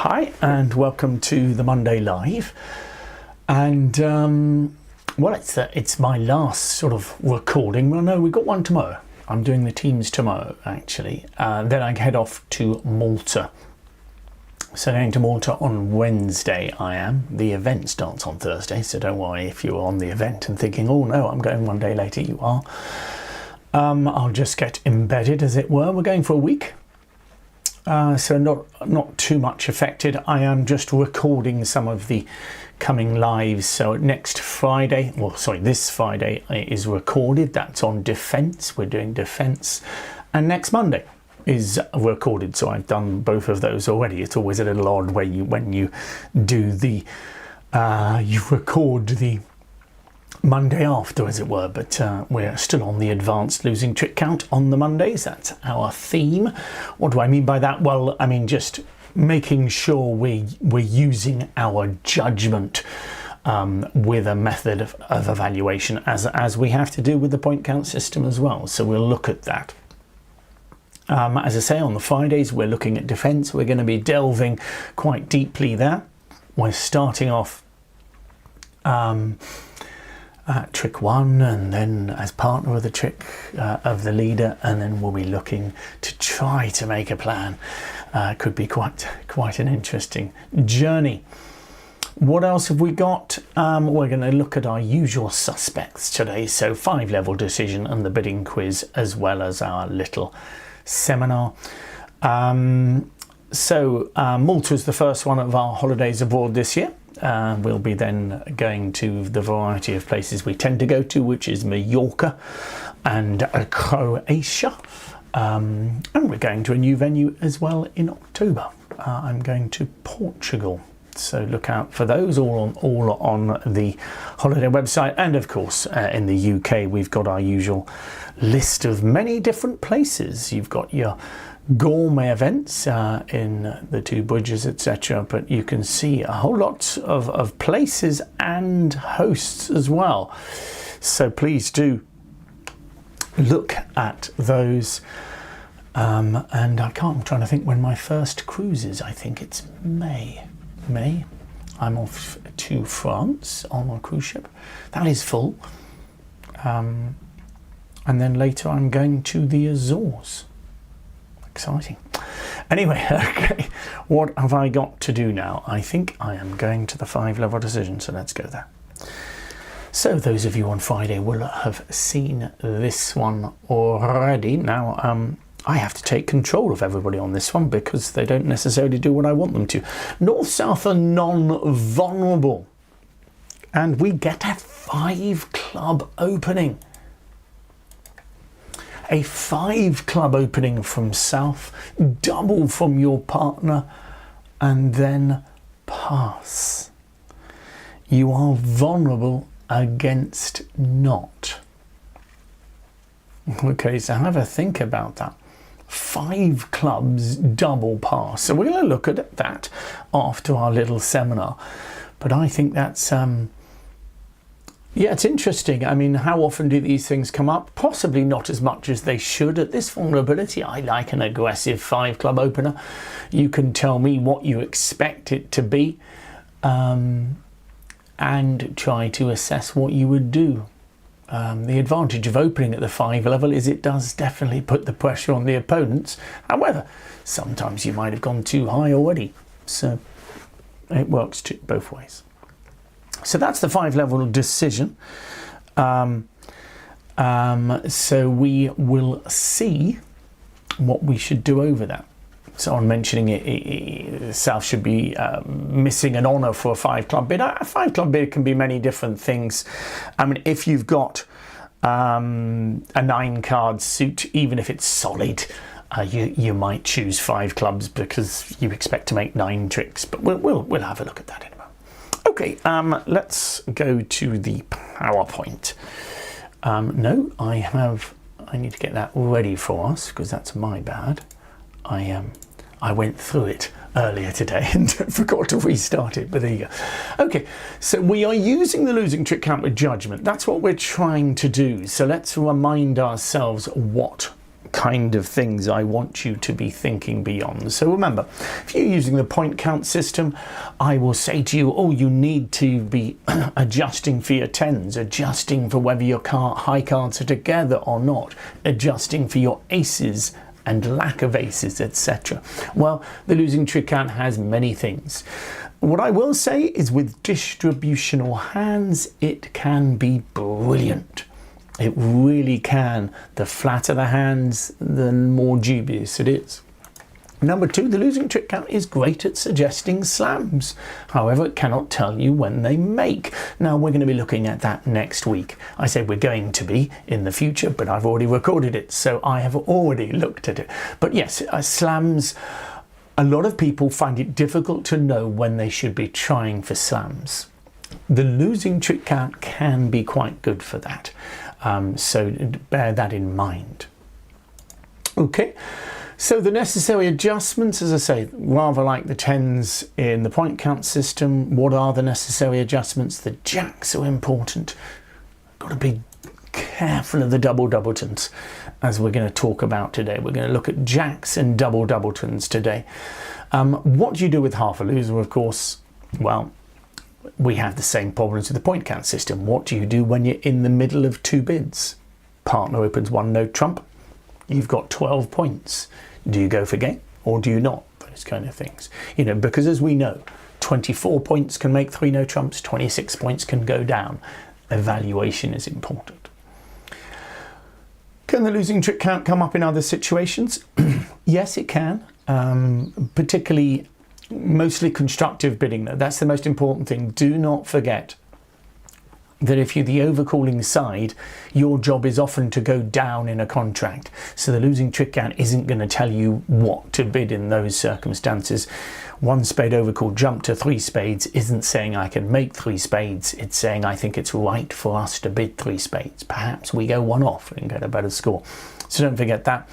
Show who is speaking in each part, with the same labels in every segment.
Speaker 1: Hi and welcome to the Monday Live, and well, it's my last sort of recording. Well, no, we've got one tomorrow. I'm doing the teams tomorrow actually, then I head off to Malta. So going to Malta on Wednesday. The event starts on Thursday, so don't worry if you're on the event and thinking, oh no, I'm going one day later. You are. I'll just get embedded, as it were. We're going for a week. So not too much affected. I am just recording some of the coming lives. So next Friday, well, sorry, this Friday is recorded. That's on defence. We're doing defence. And next Monday is recorded. So I've done both of those already. It's always a little odd when you do the, you record the Monday after, as it were, but we're still on the advanced losing trick count on the Mondays. That's our theme. What do I mean by that? Well, I mean just making sure we're using our judgment with a method of evaluation, as we have to do with the point count system as well. So we'll look at that. As I say, on the Fridays we're looking at defence. We're going to be delving quite deeply there. We're starting off trick one, and then as partner of the trick of the leader, and then we'll be looking to try to make a plan. Could be quite an interesting journey. What else have we got? We're going to look at our usual suspects today, so 5-level decision and the bidding quiz, as well as our little seminar. So Malta is the first one of our holidays abroad this year. We'll be then going to the variety of places we tend to go to, which is Mallorca and Croatia. And we're going to a new venue as well in October. I'm going to Portugal. So look out for those, all on the holiday website. And of course, in the UK, we've got our usual list of many different places. You've got your gourmet events in the two bridges, etc., but you can see a whole lot of places and hosts as well, so please do look at those. And I'm trying to think when my first cruise is. I think it's May. I'm off to France on a cruise ship that is full, and then later I'm going to the Azores. Exciting. Anyway, okay, what have I got to do now? I think I am going to the 5-level decision, so let's go there. So those of you on Friday will have seen this one already. Now I have to take control of everybody on this one because they don't necessarily do what I want them to. North-South are non-vulnerable, and we get a 5-club opening. A 5-club opening from South, double from your partner, and then pass. You are vulnerable against not. Okay, so have a think about that. 5 clubs, double pass. So we're going to look at that after our little seminar. But I think that's yeah, it's interesting. I mean, how often do these things come up? Possibly not as much as they should. At this vulnerability, I like an aggressive 5-club opener. You can tell me what you expect it to be, and try to assess what you would do. The advantage of opening at the 5 level is it does definitely put the pressure on the opponents. However, sometimes you might have gone too high already. So it works both ways. So that's the 5-level decision. So we will see what we should do over that. So on mentioning it, South should be missing an honour for a 5-club bid. A 5-club bid can be many different things. I mean, if you've got a 9-card suit, even if it's solid, you might choose 5 clubs because you expect to make 9 tricks. But we'll have a look at that in a moment. Okay, let's go to the PowerPoint. No, I need to get that ready for us because that's my bad. I went through it earlier today and forgot to restart it, but there you go. Okay, so we are using the losing trick count with judgment. That's what we're trying to do. So let's remind ourselves what kind of things I want you to be thinking beyond. So remember, if you're using the point count system, I will say to you, oh, you need to be adjusting for your tens, adjusting for whether your high cards are together or not, adjusting for your aces and lack of aces, etc. Well, the losing trick count has many things. What I will say is with distributional hands, it can be brilliant. It really can. The flatter the hands, the more dubious it is. Number two, the losing trick count is great at suggesting slams. However, it cannot tell you when they make. Now, we're going to be looking at that next week. I say we're going to be in the future, but I've already recorded it, so I have already looked at it. But yes, slams, a lot of people find it difficult to know when they should be trying for slams. The losing trick count can be quite good for that. So bear that in mind. Okay, so the necessary adjustments, as I say, rather like the tens in the point count system. What are the necessary adjustments? The jacks are important. Got to be careful of the doubletons, as we're going to talk about today. We're going to look at jacks and doubletons today. What do you do with half a loser, of course? Well, we have the same problems with the point count system. What do you do when you're in the middle of two bids? Partner opens one note trump. You've got 12 points. Do you go for game or do you not? Those kind of things. You know, because as we know, 24 points can make 3 no trumps, 26 points can go down. Evaluation is important. Can the losing trick count come up in other situations? Yes, it can. Particularly mostly constructive bidding though. That's the most important thing. Do not forget that if you're the overcalling side, your job is often to go down in a contract. So the losing trick count isn't going to tell you what to bid in those circumstances. 1 spade overcall jump to 3 spades isn't saying I can make 3 spades. It's saying I think it's right for us to bid 3 spades. Perhaps we go 1 off and get a better score. So don't forget that.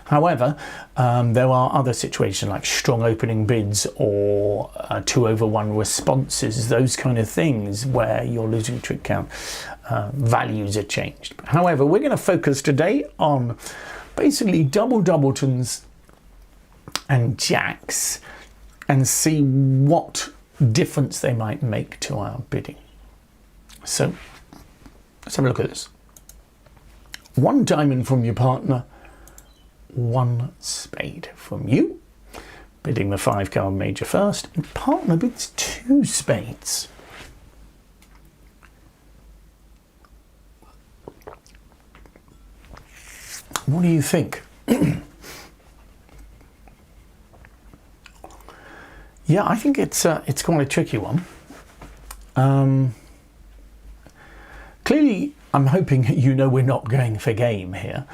Speaker 1: However, there are other situations like strong opening bids or 2/1 responses, those kind of things where your losing trick count values are changed. However, we're going to focus today on basically doubletons and jacks and see what difference they might make to our bidding. So let's have a look at this. 1 diamond from your partner, 1 spade from you, bidding the 5 card major first, and partner bids 2 spades. What do you think? Yeah, I think it's quite a tricky one. Clearly, I'm hoping you know we're not going for game here.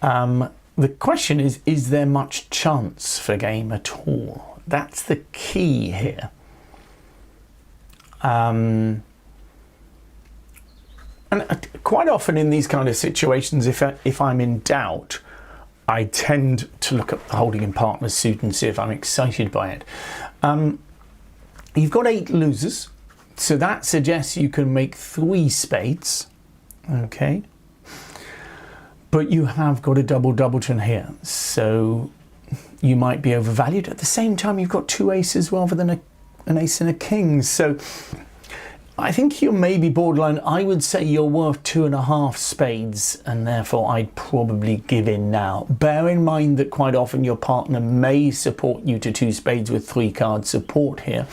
Speaker 1: The question is there much chance for game at all? That's the key here. And quite often in these kind of situations, if I'm in doubt, I tend to look at the holding in partner's suit and see if I'm excited by it. You've got 8 losers, so that suggests you can make 3 spades, okay? But you have got a doubleton here, so you might be overvalued. At the same time, you've got 2 aces rather than an ace and a king. So I think you're maybe borderline. I would say you're worth 2.5 spades, and therefore I'd probably give in now. Bear in mind that quite often your partner may support you to 2 spades with 3 card support here.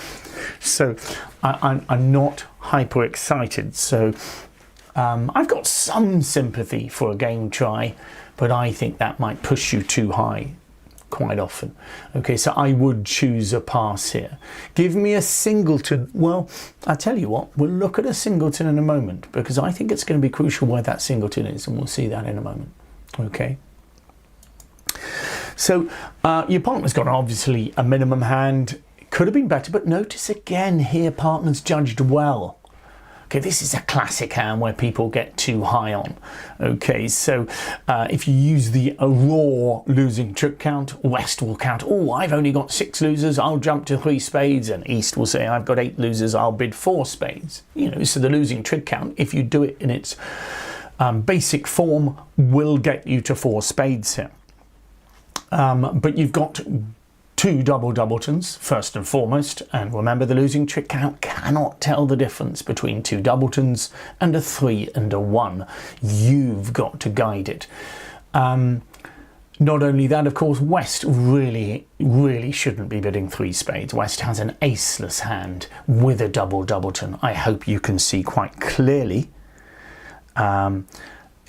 Speaker 1: So I'm not hyper excited. So I've got some sympathy for a game try, but I think that might push you too high quite often. Okay, so I would choose a pass here. Give me a singleton. Well, I'll tell you what, we'll look at a singleton in a moment, because I think it's going to be crucial where that singleton is, and we'll see that in a moment. Okay. So your partner's got obviously a minimum hand. It could have been better, but notice again here, partner's judged well. Okay, this is a classic hand where people get too high on. Okay, so if you use the raw losing trick count, West will count, oh, I've only got 6 losers, I'll jump to 3 spades, and East will say, I've got 8 losers, I'll bid 4 spades. You know, so the losing trick count, if you do it in its Basic form will get you to 4 spades here. But you've got 2 doubletons first and foremost, and remember the losing trick count cannot tell the difference between 2 doubletons and a 3 and a 1. You've got to guide it. Not only that, of course, West really shouldn't be bidding 3 spades. West has an aceless hand with a doubleton. I hope you can see quite clearly. I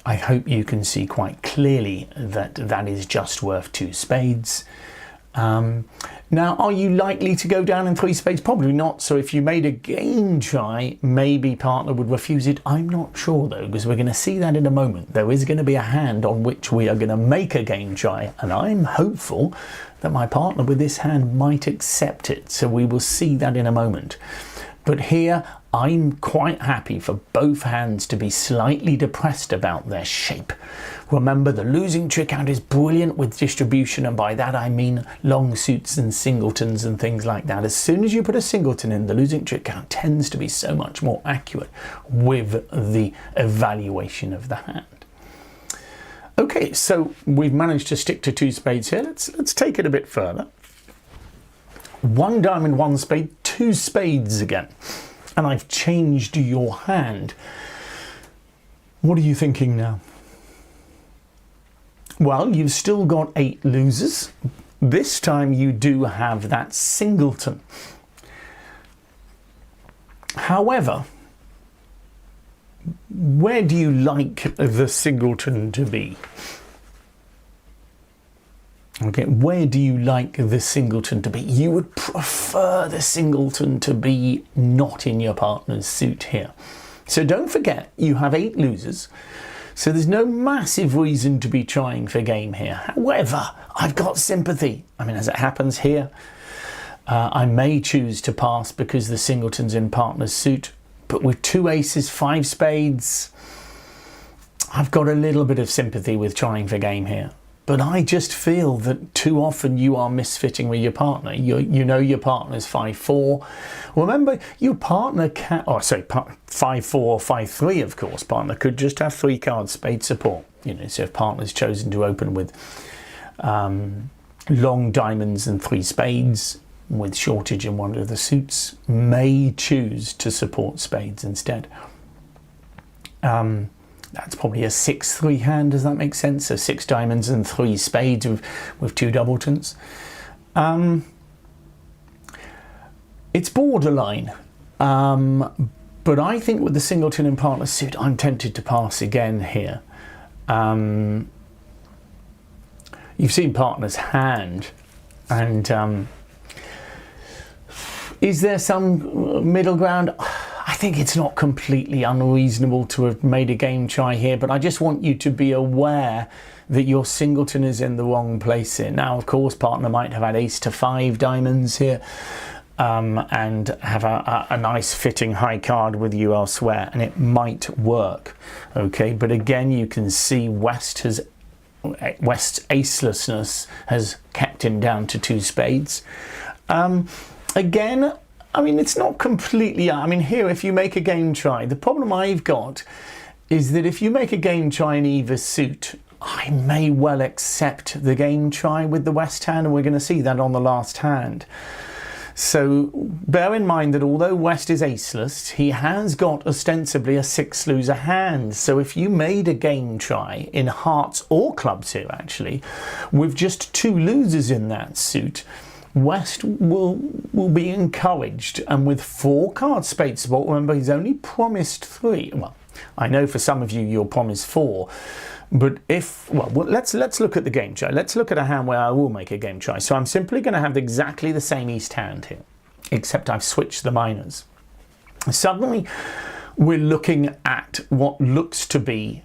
Speaker 1: hope you can see quite clearly that that is just worth 2 spades. Now, are you likely to go down in 3 spades? Probably not. So if you made a game try, maybe partner would refuse it. I'm not sure though, because we're going to see that in a moment. There is going to be a hand on which we are going to make a game try, and I'm hopeful that my partner with this hand might accept it. So we will see that in a moment. But here, I'm quite happy for both hands to be slightly depressed about their shape. Remember, the losing trick count is brilliant with distribution, and by that I mean long suits and singletons and things like that. As soon as you put a singleton in, the losing trick count tends to be so much more accurate with the evaluation of the hand. Okay, so we've managed to stick to 2 spades here. Let's take it a bit further. 1 diamond, 1 spade, 2 spades again. And I've changed your hand. What are you thinking now? Well, you've still got 8 losers. This time you do have that singleton. However, where do you like the singleton to be? Okay, where do you like the singleton to be? You would prefer the singleton to be not in your partner's suit here. So don't forget, you have 8 losers. So there's no massive reason to be trying for game here. However, I've got sympathy. I mean, as it happens here, I may choose to pass because the singleton's in partner's suit. But with 2 aces, 5 spades, I've got a little bit of sympathy with trying for game here. But I just feel that too often you are misfitting with your partner. You know your partner's 5-4. Remember, your partner can, 5-4 or 5-3, of course. Partner could just have 3 card spade support. You know, so if partner's chosen to open with long diamonds and 3 spades, with shortage in one of the suits, may choose to support spades instead. That's probably a 6-3 hand, does that make sense? So 6 diamonds and 3 spades with 2 doubletons. It's borderline, but I think with the singleton in partner's suit, I'm tempted to pass again here. You've seen partner's hand, and is there some middle ground? I think it's not completely unreasonable to have made a game try here, but I just want you to be aware that your singleton is in the wrong place here. Now, of course, partner might have had ace to 5 diamonds here and have a nice fitting high card with you elsewhere, and it might work, okay? But again, you can see West's acelessness has kept him down to 2 spades. Again, I mean, it's not completely, I mean, here, if you make a game try, the problem I've got is that if you make a game try in either suit, I may well accept the game try with the West hand, and we're going to see that on the last hand. So bear in mind that although West is aceless, he has got ostensibly a 6 loser hand. So if you made a game try in hearts or clubs here, actually, with just 2 losers in that suit, West will be encouraged, and with 4 card spade support, remember he's only promised 3. Well, I know for some of you you'll promise 4, but if, well, let's look at the game try. Let's look at a hand where I will make a game try. So I'm simply going to have exactly the same East hand here, except I've switched the minors. Suddenly we're looking at what looks to be,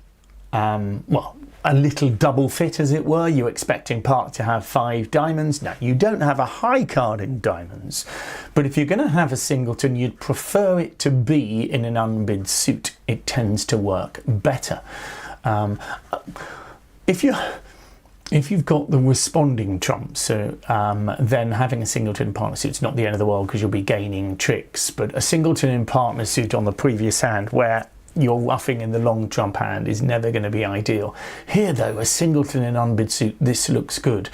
Speaker 1: well, a little double fit, as it were. You're expecting part to have 5 diamonds. Now, you don't have a high card in diamonds, but if you're going to have a singleton, you'd prefer it to be in an unbid suit. It tends to work better. If you've got the responding trump, so then having a singleton in partner suit's not the end of the world because you'll be gaining tricks, but a singleton in partner suit on the previous hand where your roughing in the long trump hand is never going to be ideal. Here though, a singleton in unbid suit, this looks good.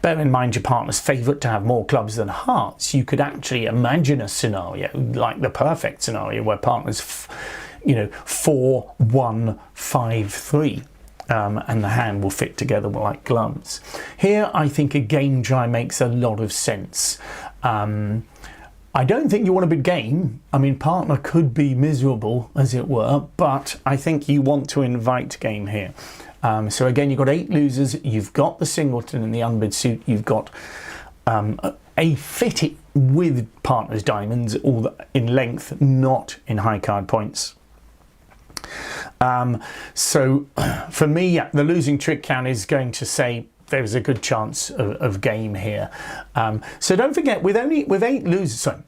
Speaker 1: Bear in mind your partner's favourite to have more clubs than hearts. You could actually imagine a scenario, like the perfect scenario, where partner's, you know, 4, 1, 5, 3. And the hand will fit together like gloves. Here, I think a game try makes a lot of sense. I don't think you want a big game. I mean, partner could be miserable, as it were, but I think you want to invite game here. So again, you've got 8 losers, you've got the singleton in the unbid suit, you've got a fitted with partner's diamonds, all in length, not in high card points. So for me, yeah, the losing trick count is going to say there's a good chance of game here. So don't forget, with 8 losers, sorry,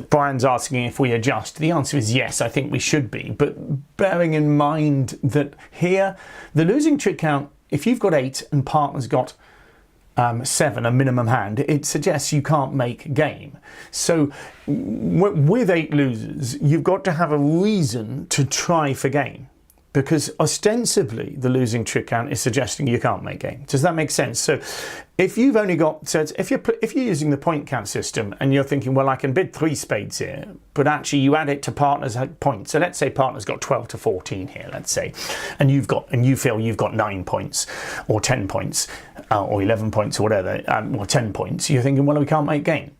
Speaker 1: Brian's asking if we adjust. The answer is yes, I think we should be. But bearing in mind that here, the losing trick count, if you've got 8 and partner's got 7, a minimum hand, it suggests you can't make game. So with 8 losers, you've got to have a reason to try for game, because ostensibly the losing trick count is suggesting you can't make game. Does that make sense? So if you've only got, so if you're using the point count system and you're thinking, well, I can bid 3 spades here, but actually you add it to partner's points. So let's say partner's got 12 to 14 here, let's say, and you feel you've got 9 points or 10 points or 11 points or whatever, or 10 points. You're thinking, well, we can't make game.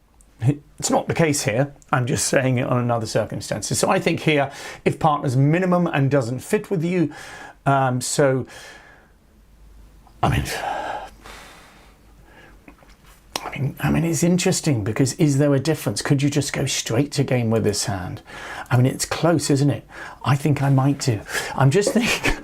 Speaker 1: It's not the case here. I'm just saying it on another circumstances. So I think here, if partner's minimum and doesn't fit with you, so I mean, it's interesting, because is there a difference? Could you just go straight to game with this hand? I mean, it's close, isn't it? I think I might do. I'm just thinking,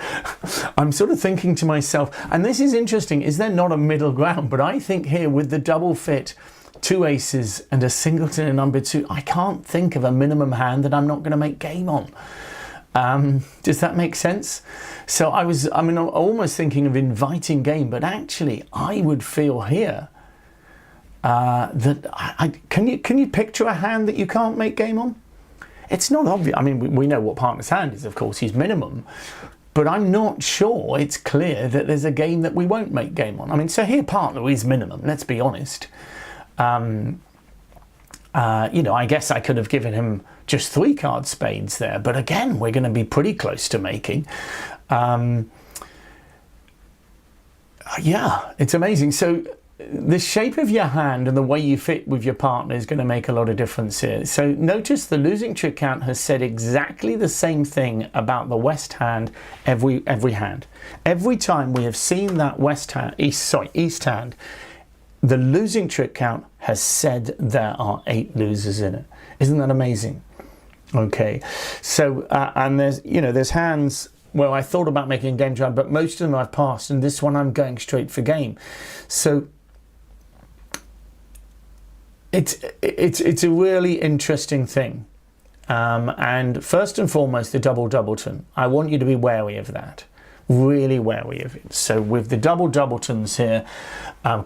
Speaker 1: I'm sort of thinking to myself, and this is interesting, is there not a middle ground? But I think here with the double fit, 2 aces and a singleton in unbid suit, I can't think of a minimum hand that I'm not going to make game on. Does that make sense? So I'm almost thinking of inviting game, but actually I would feel here that can you picture a hand that you can't make game on? It's not obvious. I mean, we know what partner's hand is, of course, he's minimum, but I'm not sure it's clear that there's a game that we won't make game on. I mean, so here partner is minimum, let's be honest. You know, I guess I could have given him just 3 card spades there, but again, we're going to be pretty close to making. Yeah, it's amazing. So the shape of your hand and the way you fit with your partner is going to make a lot of difference here. So notice the losing trick count has said exactly the same thing about the west hand every hand. Every time we have seen that east hand, the losing trick count has said there are 8 losers in it. Isn't that amazing? Okay, so and there's hands where I thought about making a game try, but most of them I've passed, and this one I'm going straight for game. So it's a really interesting thing. And first and foremost, the doubleton. I want you to be wary of that. Really wary of it. So with the doubletons here,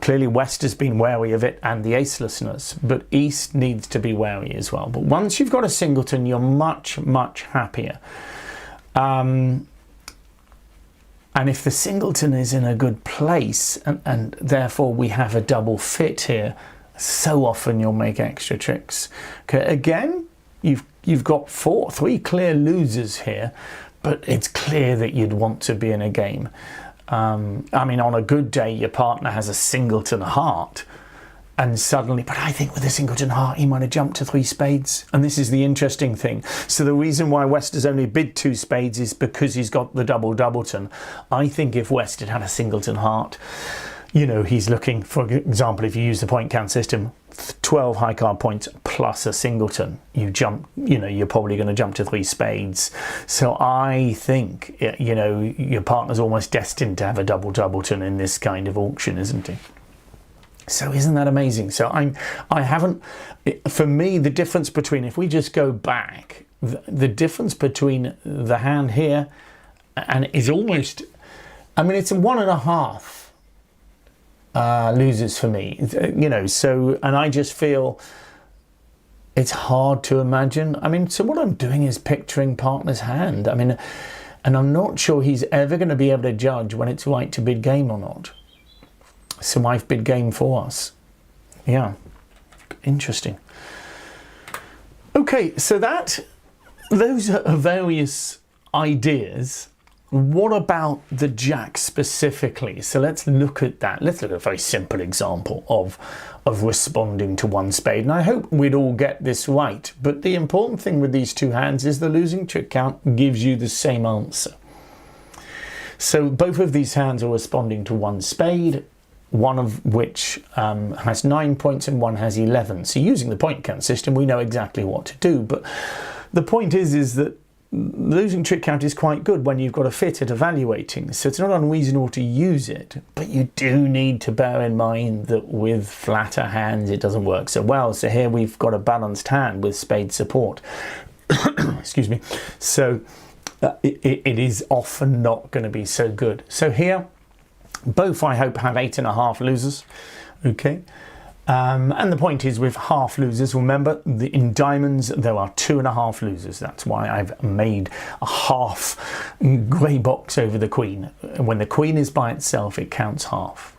Speaker 1: clearly West has been wary of it and the acelessness, but East needs to be wary as well. But once you've got a singleton, you're much, much happier. And if the singleton is in a good place, and therefore we have a double fit here, so often you'll make extra tricks. Okay, again, you've got 3 clear losers here, but it's clear that you'd want to be in a game. I mean, on a good day, your partner has a singleton heart, and suddenly, but I think with a singleton heart, he might have jumped to 3 spades. And this is the interesting thing. So the reason why West has only bid 2 spades is because he's got the doubleton. I think if West had a singleton heart, you know, he's looking, for example, if you use the point count system, 12 high card points plus a singleton, you're probably going to jump to 3 spades. So I think, you know, your partner's almost destined to have a doubleton in this kind of auction, isn't he? So isn't that amazing? So for me, the difference between, if we just go back, the difference between the hand here and is almost, I mean, it's a 1.5 losers for me, you know. So, and I just feel it's hard to imagine. I mean, so what I'm doing is picturing partner's hand. I mean, and I'm not sure he's ever going to be able to judge when it's right to bid game or not. So I've bid game for us. Yeah, interesting. Okay, so those are various ideas. What about the jack specifically? So let's look at that. Let's look at a very simple example of responding to one spade. And I hope we'd all get this right. But the important thing with these two hands is the losing trick count gives you the same answer. So both of these hands are responding to one spade, one of which has 9 points and one has 11. So using the point count system, we know exactly what to do. But the point is that losing trick count is quite good when you've got a fit at evaluating, so it's not unreasonable to use it, but you do need to bear in mind that with flatter hands it doesn't work so well. So here we've got a balanced hand with spade support. Excuse me. So it is often not going to be so good. So here both, I hope, have 8.5 losers. Okay. And the point is with half losers, remember in diamonds there are 2.5 losers. That's why I've made a half grey box over the queen. When the queen is by itself, it counts half.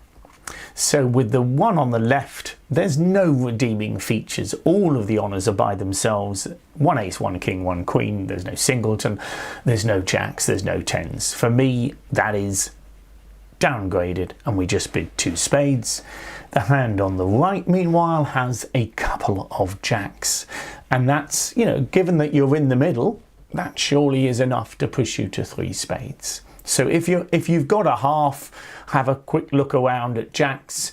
Speaker 1: So with the one on the left, there's no redeeming features. All of the honours are by themselves. 1 ace, 1 king, 1 queen. There's no singleton. There's no jacks. There's no tens. For me, that is downgraded, and we just bid 2 spades. The hand on the right, meanwhile, has a couple of jacks, and that's, you know, given that you're in the middle, that surely is enough to push you to 3 spades. So if you've got a half, have a quick look around at jacks,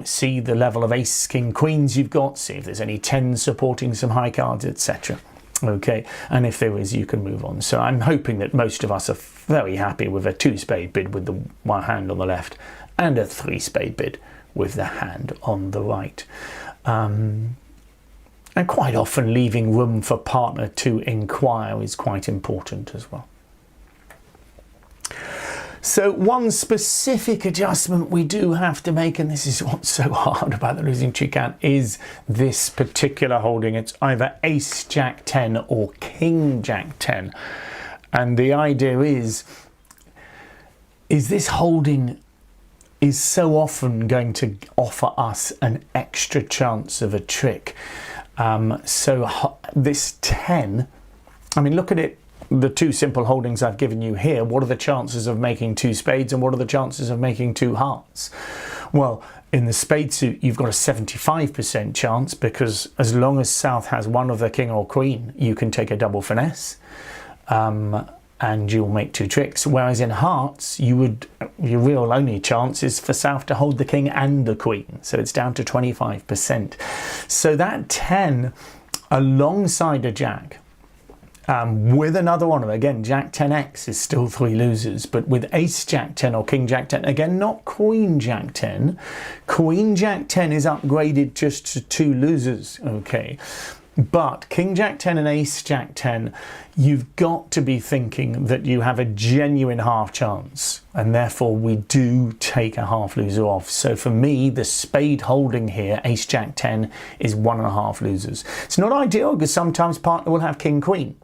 Speaker 1: see the level of ace, king, queens you've got, see if there's any tens supporting some high cards, etc. Okay, and if there is, you can move on. So I'm hoping that most of us are very happy with a 2 spade bid with the one hand on the left and a 3 spade bid with the hand on the right. And quite often leaving room for partner to inquire is quite important as well. So one specific adjustment we do have to make, and this is what's so hard about the losing trick count, is this particular holding. It's either ace jack 10 or king jack 10. And the idea is this holding is so often going to offer us an extra chance of a trick. So this 10, I mean, look at it. The 2 simple holdings I've given you here, what are the chances of making 2 spades and what are the chances of making 2 hearts? Well, in the spade suit, you've got a 75% chance, because as long as South has one of the king or queen, you can take a double finesse and you'll make 2 tricks. Whereas in hearts, your real only chance is for South to hold the king and the queen. So it's down to 25%. So that 10 alongside a jack, with another one, again, Jack 10x is still 3 losers, but with Ace Jack 10 or King Jack 10, again, not Queen Jack 10. Queen Jack 10 is upgraded just to 2 losers, okay? But King Jack 10 and Ace Jack 10, you've got to be thinking that you have a genuine half chance, and therefore we do take a half loser off. So for me, the spade holding here, Ace Jack 10, is 1.5 losers. It's not ideal because sometimes partner will have King Queen.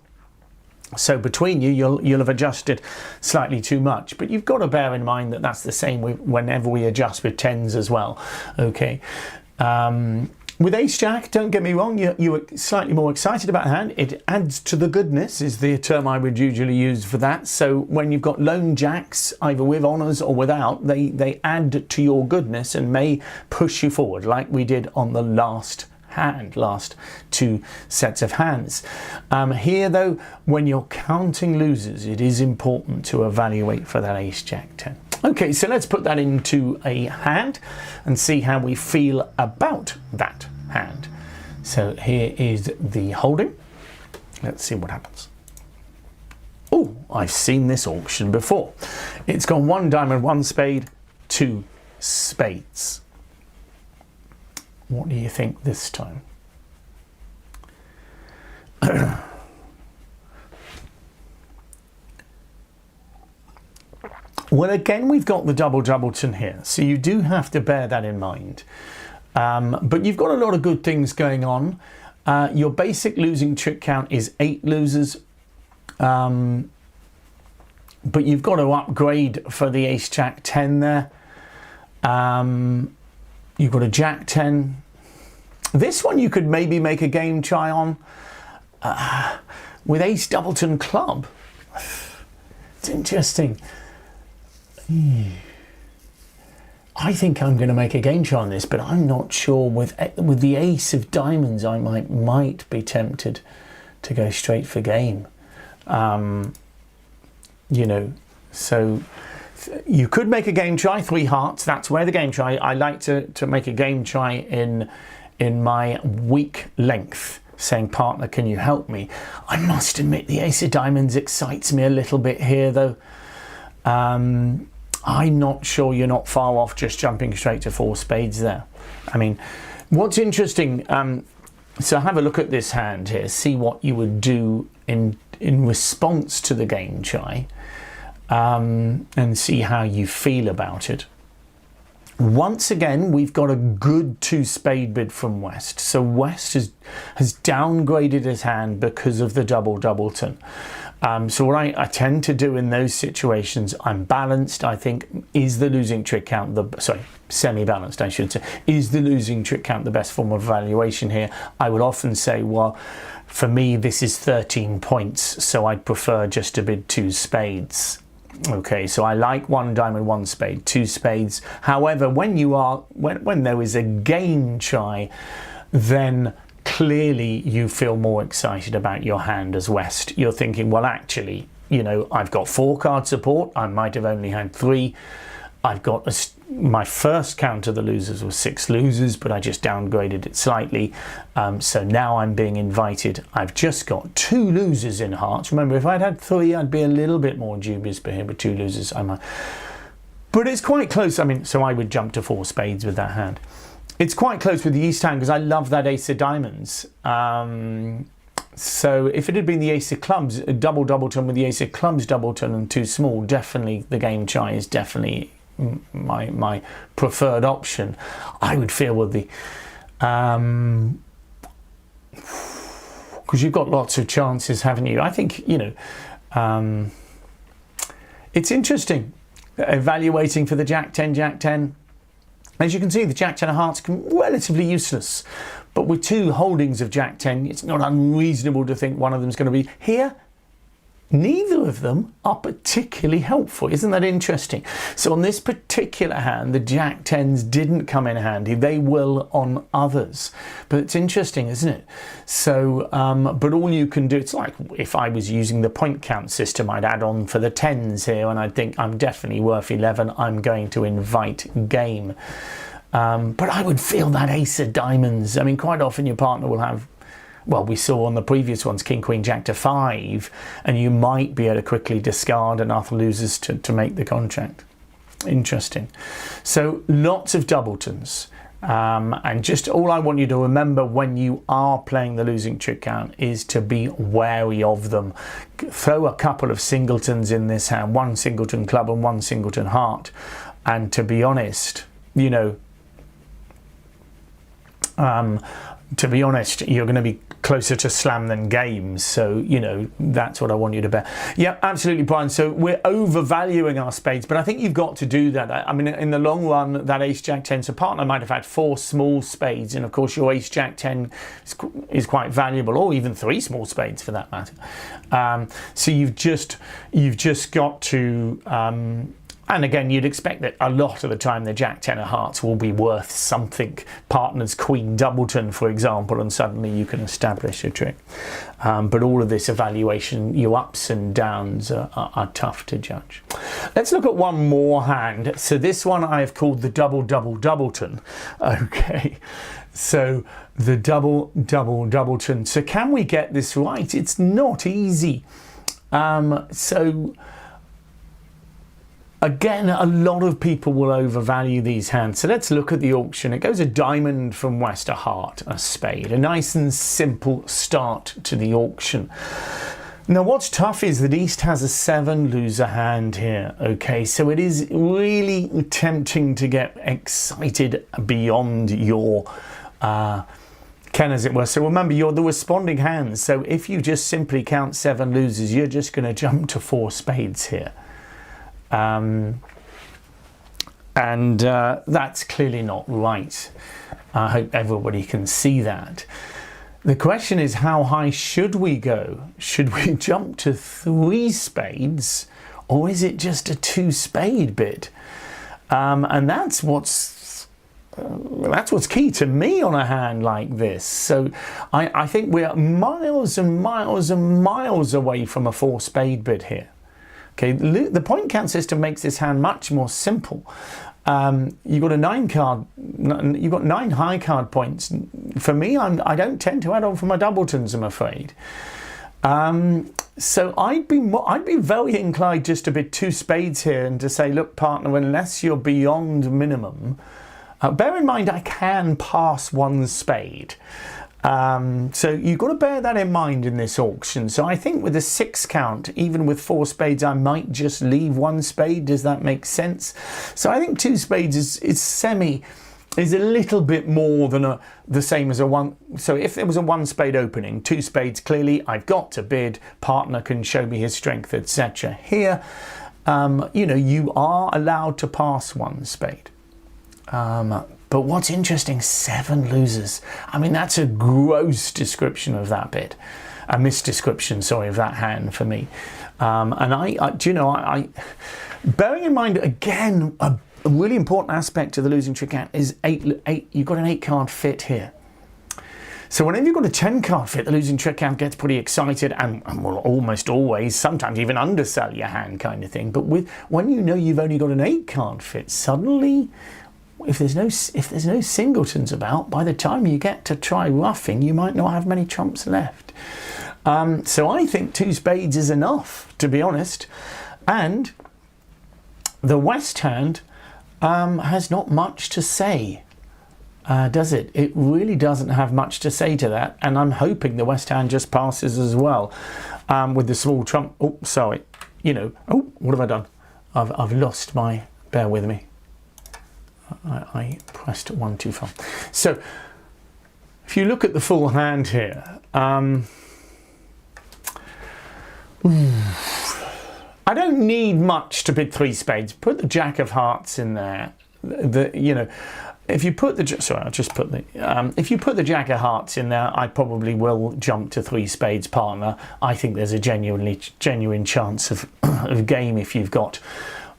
Speaker 1: So between you, you'll have adjusted slightly too much, but you've got to bear in mind that that's the same whenever we adjust with tens as well. Okay. With Ace Jack, don't get me wrong, you're slightly more excited about the hand. It adds to the goodness is the term I would usually use for that. So when you've got lone jacks, either with honours or without, they add to your goodness and may push you forward, like we did on the last 2 sets of hands. Here though, when you're counting losers, it is important to evaluate for that Ace Jack 10. Okay, so let's put that into a hand and see how we feel about that hand. So here is the holding. Let's see what happens. Oh, I've seen this auction before. It's gone 1 diamond, 1 spade, 2 spades. What do you think this time? Well, again, we've got the doubleton here, so you do have to bear that in mind. But you've got a lot of good things going on. Your basic losing trick count is 8 losers, but you've got to upgrade for the ace jack 10 there. You've got a jack 10. This one you could maybe make a game try on with ace doubleton club. It's interesting. I think I'm going to make a game try on this, but I'm not sure. With the ace of diamonds, I might be tempted to go straight for game. You know, so you could make a game try, 3 hearts. That's where the game try. I like to make a game try in my weak length, saying, partner, can you help me? I must admit the ace of diamonds excites me a little bit here, though. I'm not sure you're not far off just jumping straight to 4 spades there. I mean, what's interesting, so have a look at this hand here, see what you would do in response to the game try, and see how you feel about it. Once again, we've got a good 2 spade bid from West. So West has downgraded his hand because of the doubleton. So what I tend to do in those situations, I'm balanced. I think, is the losing trick count semi-balanced, I should say. Is the losing trick count the best form of evaluation here? I would often say, well, for me, this is 13 points, so I'd prefer just to bid 2 spades. Okay, so I like 1 diamond, 1 spade, 2 spades. However, when there is a game try, then clearly you feel more excited about your hand as West. You're thinking, well, actually, you know, I've got 4 card support. I might have only had 3. I've got my first count of the losers was 6 losers, but I just downgraded it slightly. So now I'm being invited. I've just got 2 losers in hearts. Remember, if I'd had 3, I'd be a little bit more dubious, but here with 2 losers, but it's quite close. I mean, so I would jump to 4 spades with that hand. It's quite close with the East hand because I love that ace of diamonds. So if it had been the ace of clubs, a doubleton with the ace of clubs doubleton and 2 small, definitely the game try is definitely my preferred option. I would feel with the because you've got lots of chances, haven't you? I think, you know, it's interesting evaluating for the jack 10. As you can see, the jack 10 of hearts can be relatively useless, but with 2 holdings of jack 10, it's not unreasonable to think one of them is going to be here. Neither of them are particularly helpful. Isn't that interesting? So on this particular hand, the jack 10s didn't come in handy. They will on others. But it's interesting, isn't it? So, but all you can do, it's like if I was using the point count system, I'd add on for the 10s here, and I'd think I'm definitely worth 11. I'm going to invite game. But I would feel that ace of diamonds. I mean, quite often your partner will have, well, we saw on the previous ones, king, queen, jack to 5, and you might be able to quickly discard enough losers to make the contract. Interesting. So lots of doubletons. And just all I want you to remember when you are playing the losing trick count is to be wary of them. Throw a couple of singletons in this hand, 1 singleton club and 1 singleton heart. And to be honest, you know, you're going to be closer to slam than game. So, you know, that's what I want you to bear. Yeah, absolutely, Brian. So we're overvaluing our spades, but I think you've got to do that. I mean, in the long run, that ace jack 10, so partner might have had 4 small spades, and of course your ace jack 10 is quite valuable, or even 3 small spades for that matter. So you've just got to and again, you'd expect that a lot of the time the jack 10 of hearts will be worth something. Partner's queen doubleton, for example, and suddenly you can establish a trick. But all of this evaluation, your ups and downs are tough to judge. Let's look at one more hand. So this one I have called the doubleton. Okay, so the doubleton. So can we get this right? It's not easy. So again, a lot of people will overvalue these hands. So let's look at the auction. It goes a diamond from West, a heart, a spade. A nice and simple start to the auction. Now what's tough is that East has a 7 loser hand here. Okay, so it is really tempting to get excited beyond your Ken, as it were. So remember, you're the responding hands. So if you just simply count 7 losers, you're just going to jump to 4 spades here. That's clearly not right. I hope everybody can see that. The question is, how high should we go? Should we jump to 3 spades, or is it just a 2 spade bid? And that's what's key to me on a hand like this. So I think we're miles and miles and miles away from a 4 spade bid here. Okay, the point count system makes this hand much more simple. You've got a 9 card, you've got 9 high card points. For me, I don't tend to add on for my doubletons, I'm afraid. So I'd be very inclined just to bid 2 spades here and to say, look, partner, unless you're beyond minimum, bear in mind I can pass 1 spade. So you've got to bear that in mind in this auction. So I think with a 6 count, even with 4 spades, I might just leave 1 spade. Does that make sense? So I think 2 spades is a little bit more than the same as a 1. So if there was a 1 spade opening, 2 spades, clearly I've got to bid, partner can show me his strength, etc. Here, you know, you are allowed to pass 1 spade. But what's interesting, 7 losers. I mean, that's a gross description of that bid. A misdescription, sorry, of that hand for me. And do you know, bearing in mind, again, a really important aspect of the losing trick hand is 8. You've got an 8 card fit here. So whenever you've got a 10 card fit, the losing trick hand gets pretty excited and will almost always, sometimes even undersell your hand kind of thing. But when you know you've only got an 8 card fit, suddenly, if there's no singletons about, by the time you get to try ruffing, you might not have many trumps left. So I think 2 spades is enough, to be honest. And the West hand has not much to say, does it? It really doesn't have much to say to that. And I'm hoping the West hand just passes as well, with the small trump. Oh, sorry. You know. Oh, what have I done? I've lost my. Bear with me. I pressed 1 too far. So if you look at the full hand here, I don't need much to bid 3 spades. Put the Jack of Hearts in there. You know, if you put the if you put the Jack of Hearts in there, I probably will jump to 3 spades, partner. I think there's a genuine chance of game if you've got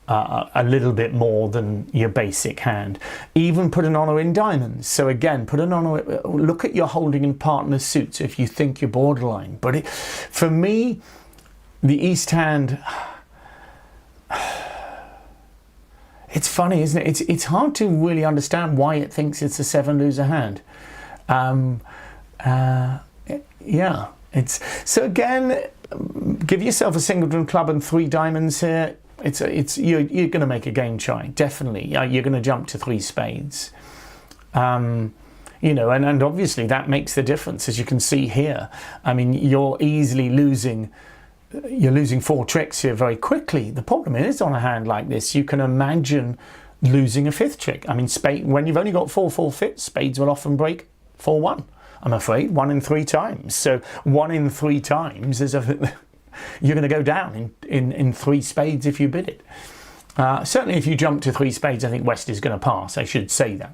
Speaker 1: a little bit more than your basic hand. Even put an honor in diamonds. So again, put an honor, look at your holding in partner suits if you think you're borderline. But for me, the East hand, it's funny, isn't it? It's hard to really understand why it thinks it's a 7 loser hand. Yeah, so again, give yourself a singleton club and 3 diamonds here. You're going to make a game try, definitely. You're going to jump to 3 spades. You know, and obviously that makes the difference, as you can see here. I mean, you're easily losing. You're losing 4 tricks here very quickly. The problem is, on a hand like this, you can imagine losing a 5th trick. I mean, when you've only got 4 full fits, spades will often break 4-1. I'm afraid 1 in 3 times. So 1 in 3 times is you're going to go down in 3 spades if you bid it. Certainly if you jump to 3 spades, I think West is going to pass. I should say that.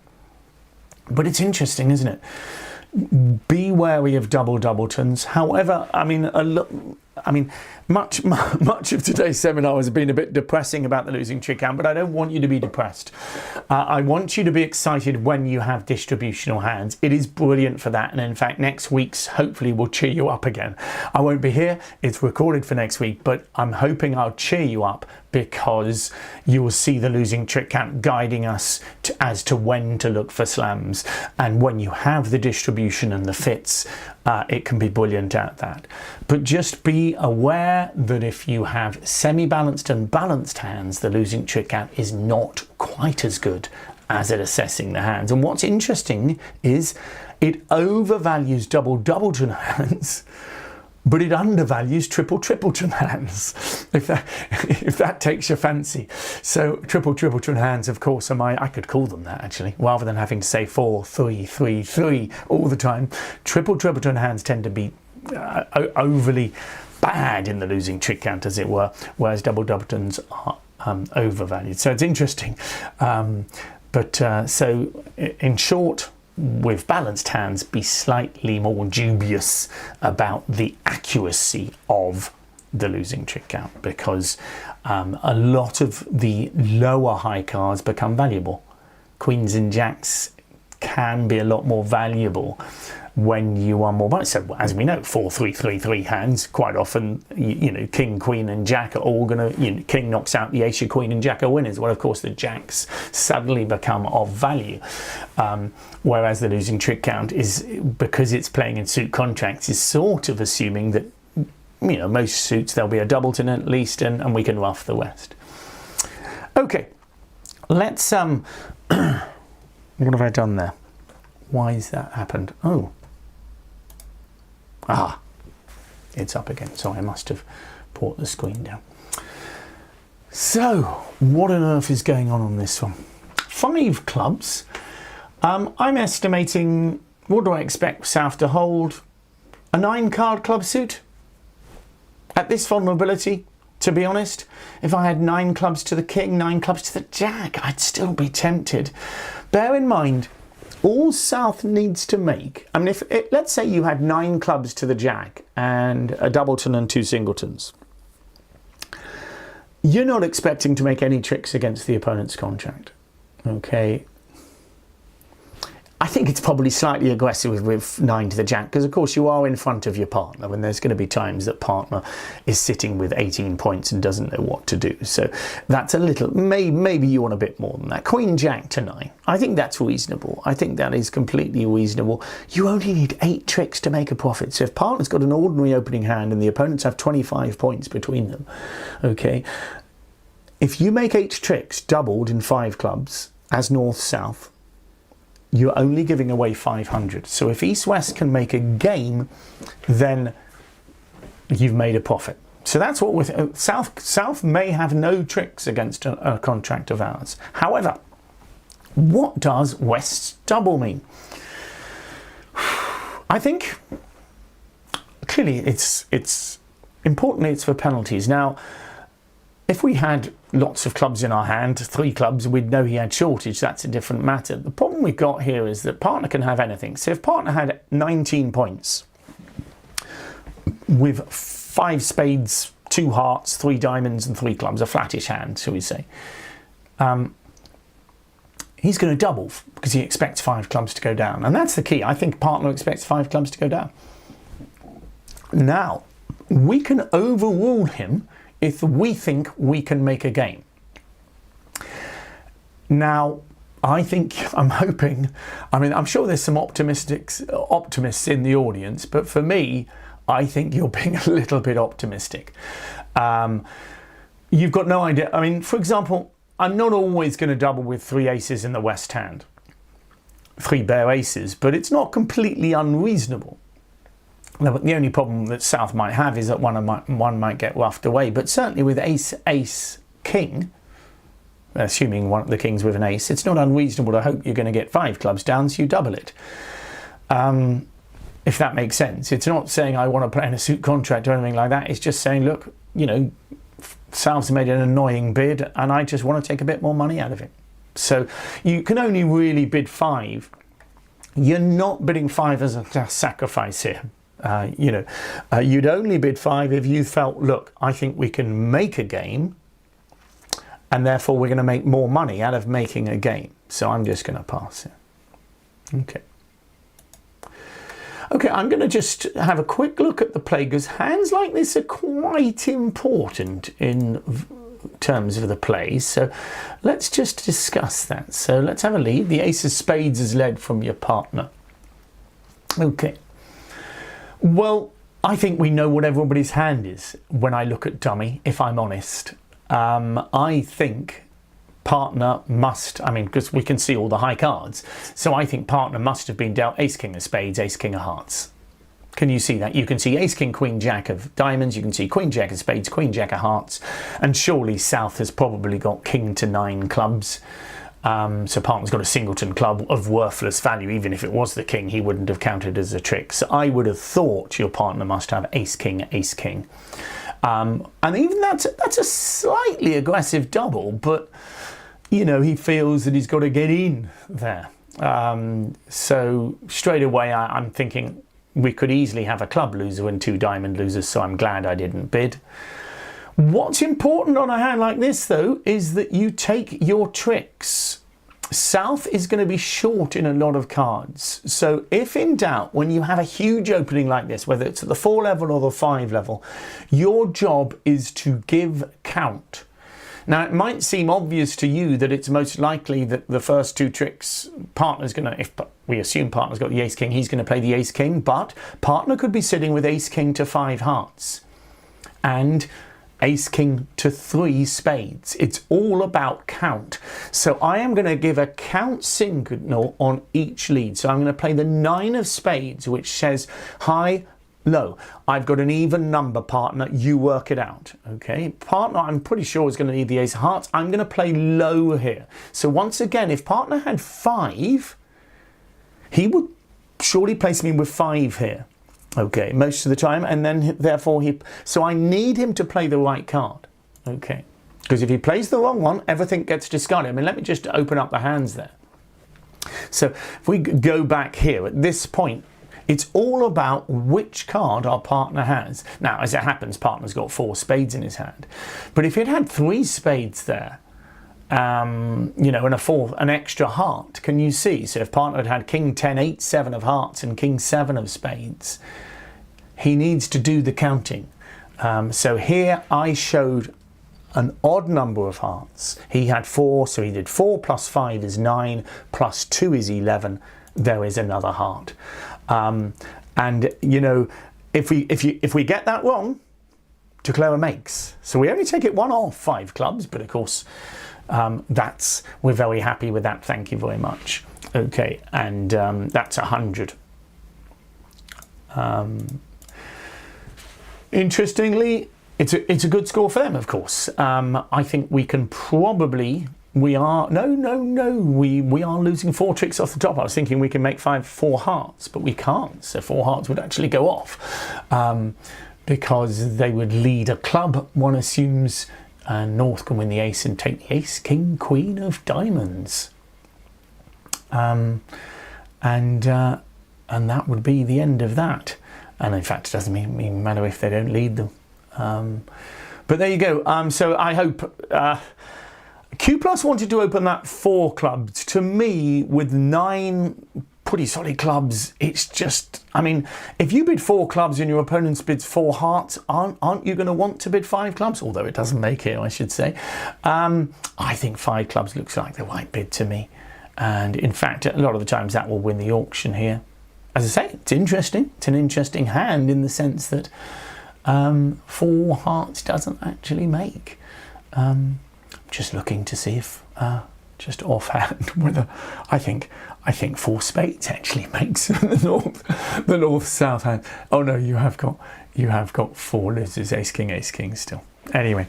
Speaker 1: But it's interesting, isn't it? Be wary of doubletons. However, I mean, much of today's seminar has been a bit depressing about the losing trick hand, but I don't want you to be depressed. I want you to be excited when you have distributional hands. It is brilliant for that, and in fact, next week's hopefully will cheer you up again. I won't be here, it's recorded for next week, but I'm hoping I'll cheer you up because you will see the losing trick hand guiding us as to when to look for slams. And when you have the distribution and the fits, it can be brilliant at that. But just be aware that if you have semi-balanced and balanced hands, the losing trick hand is not quite as good as at assessing the hands. And what's interesting is it overvalues doubleton hands but it undervalues triple-tripleton hands, if that takes your fancy. So triple-tripleton hands, of course, are I could call them that actually, rather than having to say 4, 3, 3, 3 all the time. Triple-tripleton hands tend to be overly bad in the losing trick count, as it were, whereas doubletons are overvalued. So it's interesting. So in short, with balanced hands, be slightly more dubious about the accuracy of the losing trick count, because a lot of the lower high cards become valuable. Queens and jacks can be a lot more valuable when you are more balanced. So as we know, 4, 3, 3, 3 hands, quite often, you know, king, queen and jack are all gonna, you know, king knocks out the ace, your queen and jack are winners. Well, of course the jacks suddenly become of value, whereas the losing trick count is, because it's playing in suit contracts, is sort of assuming that, you know, most suits there'll be a doubleton at least, and we can ruff the rest. Okay, let's what have I done there? Why has that happened? Oh. It's up again. Sorry, I must have brought the screen down. So, what on earth is going on this one? 5 clubs. I'm estimating, what do I expect South to hold? A 9-card club suit? At this vulnerability, to be honest, if I had 9 clubs to the king, 9 clubs to the jack, I'd still be tempted. Bear in mind, all South needs to make, I mean, let's say you had 9 clubs to the jack and a doubleton and 2 singletons. You're not expecting to make any tricks against the opponent's contract, okay? I think it's probably slightly aggressive with 9 to the jack, because of course you are in front of your partner, and there's going to be times that partner is sitting with 18 points and doesn't know what to do. So that's a little, maybe you want a bit more than that. Queen jack to 9, I think that's reasonable. I think that is completely reasonable. You only need 8 tricks to make a profit. So if partner's got an ordinary opening hand and the opponents have 25 points between them, okay, if you make 8 tricks doubled in 5 clubs as north-south, you're only giving away 500. So if East-West can make a game, then you've made a profit. So that's what with South may have no tricks against a contract of ours. However, what does West's double mean? I think clearly it's importantly it's for penalties. Now, if we had lots of clubs in our hand, 3 clubs, we'd know he had shortage. That's a different matter. The problem we've got here is that partner can have anything. So if partner had 19 points with 5 spades, 2 hearts, 3 diamonds and 3 clubs, a flattish hand, shall we say, he's going to double because he expects 5 clubs to go down. And that's the key. I think partner expects 5 clubs to go down. Now, we can overrule him if we think we can make a game. Now, I'm hoping, I mean, I'm sure there's some optimists in the audience, but for me, I think you're being a little bit optimistic. You've got no idea. I mean, for example, I'm not always going to double with 3 aces in the West hand, 3 bare aces, but it's not completely unreasonable. The only problem that South might have is that one might get roughed away, but certainly with ace, king, assuming one of the kings with an ace, it's not unreasonable to hope you're going to get 5 clubs down, so you double it. If that makes sense. It's not saying I want to play in a suit contract or anything like that. It's just saying, look, you know, South's made an annoying bid and I just want to take a bit more money out of it. So you can only really bid 5. You're not bidding 5 as a sacrifice here. You'd only bid 5 if you felt, look, I think we can make a game and therefore we're going to make more money out of making a game. So I'm just going to pass it. Okay, I'm going to just have a quick look at the play, because hands like this are quite important in terms of the play. So let's just discuss that. So let's have a lead. The ace of spades is led from your partner. Okay. Well, I think we know what everybody's hand is when I look at dummy, if I'm honest. I think partner must, I mean, because we can see all the high cards, so I think partner must have been dealt ace king of spades, ace king of hearts. Can you see that? You can see ace, king, queen, jack of diamonds. You can see queen, jack of spades, queen, jack of hearts. And surely South has probably got king to 9 clubs. So partner's got a singleton club of worthless value. Even if it was the king, he wouldn't have counted as a trick. So I would have thought your partner must have ace, king, ace, king. And even that's a slightly aggressive double, but you know, he feels that he's got to get in there. So straight away I'm thinking we could easily have a club loser and 2 diamond losers, so I'm glad I didn't bid. What's important on a hand like this though is that you take your tricks. South is going to be short in a lot of cards, so if in doubt, when you have a huge opening like this, whether it's at the 4 level or the 5 level, your job is to give count. Now, it might seem obvious to you that it's most likely that the first 2 tricks, partner's going to, if we assume partner's got the ace king, he's going to play the ace king, but partner could be sitting with ace king to 5 hearts and ace king to 3 spades. It's all about count. So I am going to give a count signal on each lead. So I'm going to play the 9 of spades, which says high, low. I've got an even number, partner. You work it out. Okay, partner, I'm pretty sure is going to need the ace of hearts. I'm going to play low here. So once again, if partner had 5, he would surely place me with 5 here. Okay, most of the time, and then therefore so I need him to play the right card. Okay, because if he plays the wrong one, everything gets discarded. I mean, let me just open up the hands there. So if we go back here at this point, it's all about which card our partner has. Now, as it happens, partner's got 4 spades in his hand. But if it had 3 spades there, you know, and an extra heart, can you see? So if partner had king 10, 8, 7 of hearts and king 7 of spades, he needs to do the counting. So here I showed an odd number of hearts. He had 4, so he did 4 plus 5 is 9, plus 2 is 11. There is another heart. And you know, if we get that wrong, declare a makes. So we only take it 1 off 5 clubs, but of course we're very happy with that. Thank you very much. Okay, and that's 100. Interestingly, it's a good score for them, of course. I think we can probably. We are losing 4 tricks off the top. I was thinking we can make 4 hearts, but we can't. So 4 hearts would actually go off because they would lead a club. One assumes North can win the ace and take the ace, king, queen of diamonds, and that would be the end of that. And in fact, it doesn't even matter if they don't lead them. But there you go. So I hope. Q Plus wanted to open that 4 clubs. To me, with 9 pretty solid clubs, it's just, I mean, if you bid 4 clubs and your opponent bids 4 hearts, aren't you going to want to bid 5 clubs? Although it doesn't make it, I should say. I think 5 clubs looks like the right bid to me. And in fact, a lot of the times that will win the auction here. As I say, it's interesting. It's an interesting hand in the sense that 4 hearts doesn't actually make. Just looking to see if, just offhand, whether I think 4 spades actually makes the north-south hand. Oh no, you have got 4 losers, ace king still. Anyway,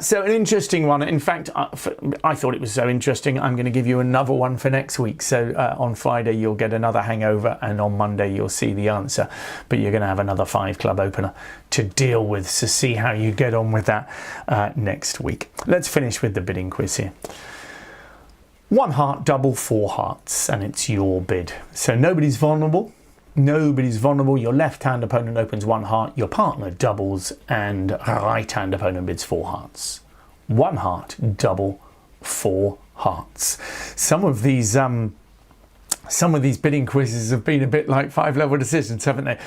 Speaker 1: so an interesting one. In fact, I thought it was so interesting, I'm going to give you another one for next week. So on Friday you'll get another hangover, and on Monday you'll see the answer. But you're going to have another 5 club opener to deal with, so see how you get on with that next week. Let's finish with the bidding quiz here. 1 heart, double, 4 hearts, and it's your bid. So nobody's vulnerable. Nobody's vulnerable. Your left-hand opponent opens 1 heart, your partner doubles, and right-hand opponent bids 4 hearts. 1 heart, double, 4 hearts. Some of these bidding quizzes have been a bit like 5-level decisions, haven't they,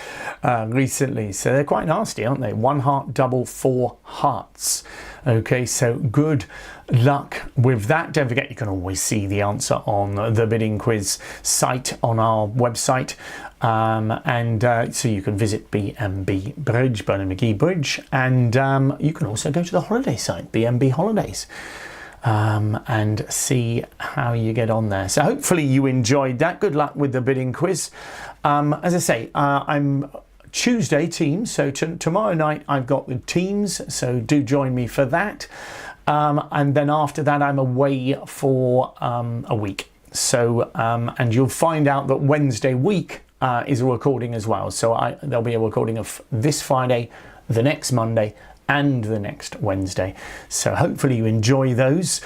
Speaker 1: recently? So they're quite nasty, aren't they? 1 heart, double, 4 hearts. Okay, so good luck with that. Don't forget, you can always see the answer on the bidding quiz site on our website. So you can visit BNB Bridge, Bernard Magee Bridge, and you can also go to the holiday site, BNB Holidays, and see how you get on there. So hopefully you enjoyed that. Good luck with the bidding quiz. As I say, I'm Tuesday teams. So tomorrow night I've got the teams, so do join me for that. And then after that I'm away for a week. So and you'll find out that Wednesday week is a recording as well. So there'll be a recording of this Friday, the next Monday, and the next Wednesday. So hopefully you enjoy those.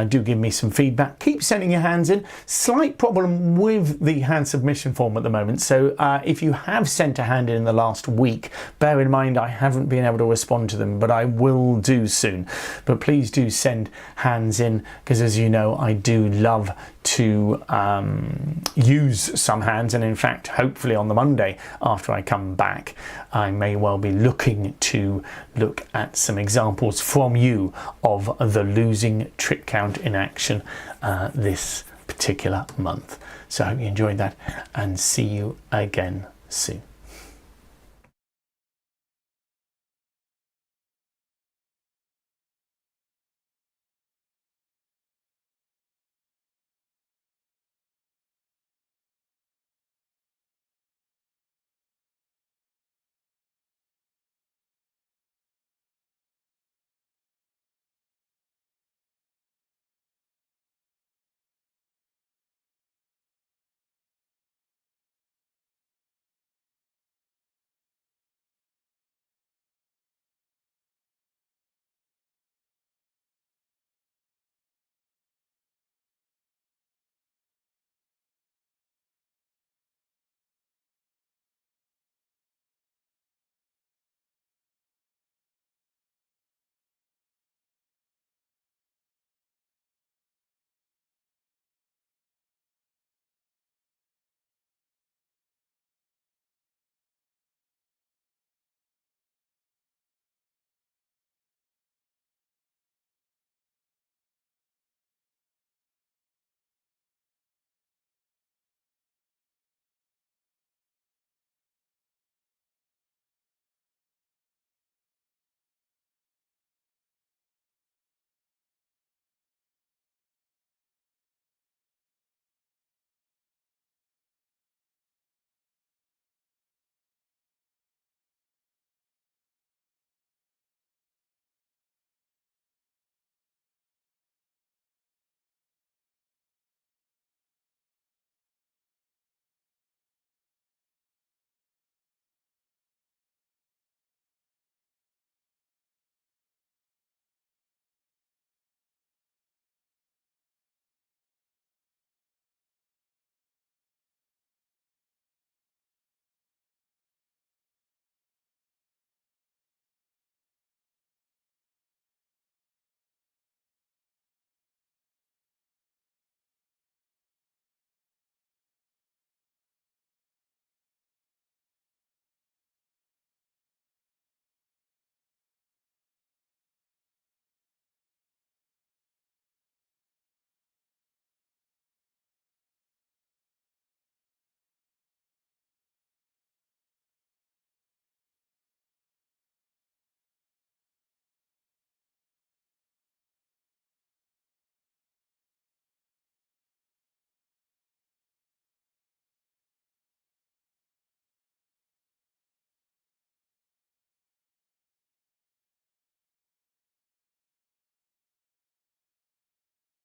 Speaker 1: Do give me some feedback. Keep sending your hands in. Slight problem with the hand submission form at the moment. So if you have sent a hand in the last week, bear in mind I haven't been able to respond to them, but I will do soon. But please do send hands in, because as you know, I do love to use some hands, and in fact hopefully on the Monday after I come back I may well be looking to look at some examples from you of the losing trick count in action this particular month. So I hope you enjoyed that, and see you again soon.